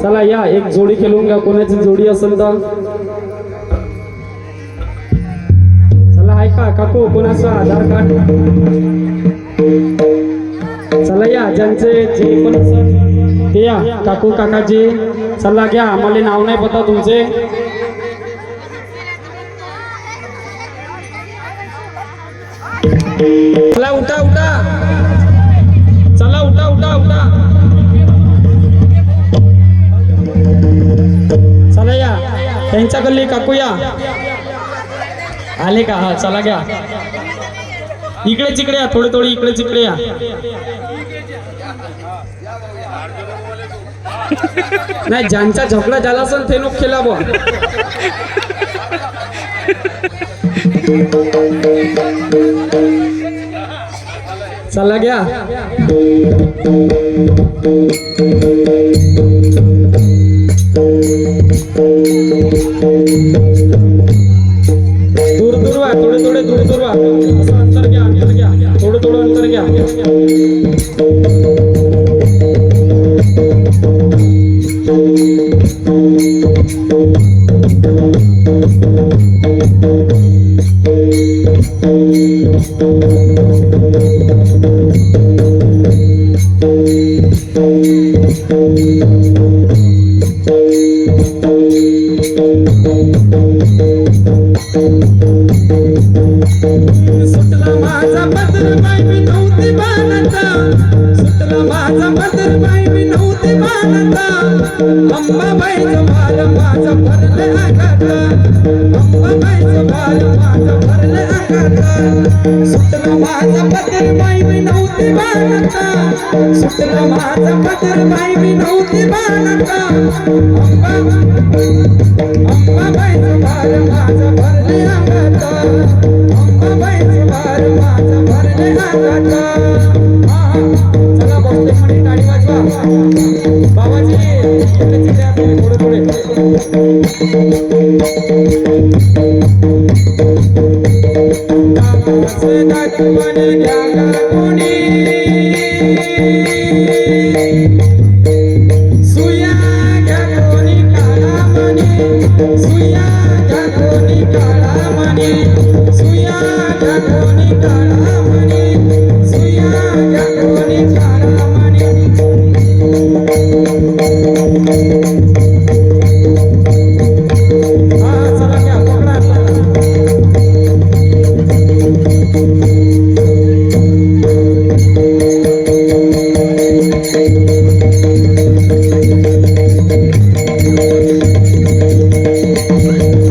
चला या एक जोडी खेळून घ्या, कोणाची जोडी असेल तर चला. आहे का काकू कोणाचं आधार कार्ड? चला या ज्यांचे जे पण असेल ते या काकू काकाजी. चला घ्या, आम्हाला नाव नाही पता तुमचे. चला उठा उठा, चला उठा उठा उठा. चला या त्यांच्या गल्ली काकू या. आले का? हा चला घ्या. इकडे चिकडे या, थोडे थोडे इकडे चिकडे या. नाही ज्यांचा झपला झाला असेल ते लोक खेळा बुवा. चला घ्या. दूर दूर व्हा, थोडे थोडे दूर दूर व्हा. असं अंतर घ्या, अंतर घ्या, थोडं थोडं अंतर घ्या. सुटला माझा पत्र बाई मी नव्हती बाळाचा. सुटला माझा भद्रबाई मी नव्हती मानता अंबाबाईचं भार माझं भरले अंगात अंबाबाईचं भार माझं भरले अंगात सुटला माझा भद्रबाई मी नव्हती मानता सुटला माझा भद्रबाई मी नव्हती मानता अंबाबाईचं भार माझं भरले अंगात अंबाबाईचं भार माझं भरले अंगात चला बसले म्हणे टाळी वाजवा बाबाजी इकडे तिकडे आपण थोडे दाखवणे द्या कोणी सुया घ्या कोणी काळा म्हणे सुया घ्या कोणी काळा म्हणे सुया घ्या कोणी काळा म्हणे सुया घ्या कोणी काळा म्हणे हा चला घ्या पकडा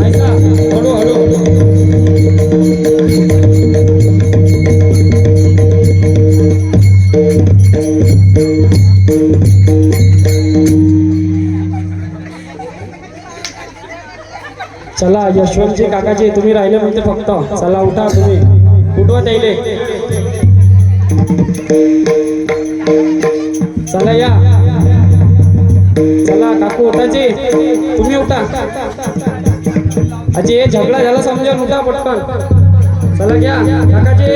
ऐका हळू हळू चला यशवंतजी काकाजी तुम्ही राहिले म्हणते फक्त चला उठा तुम्ही उठवा त्याले चला या चला काकू उठाजी तुम्ही उठा अजी हे झगडा झाला समजून उठा पटकन चला घ्या काकाजी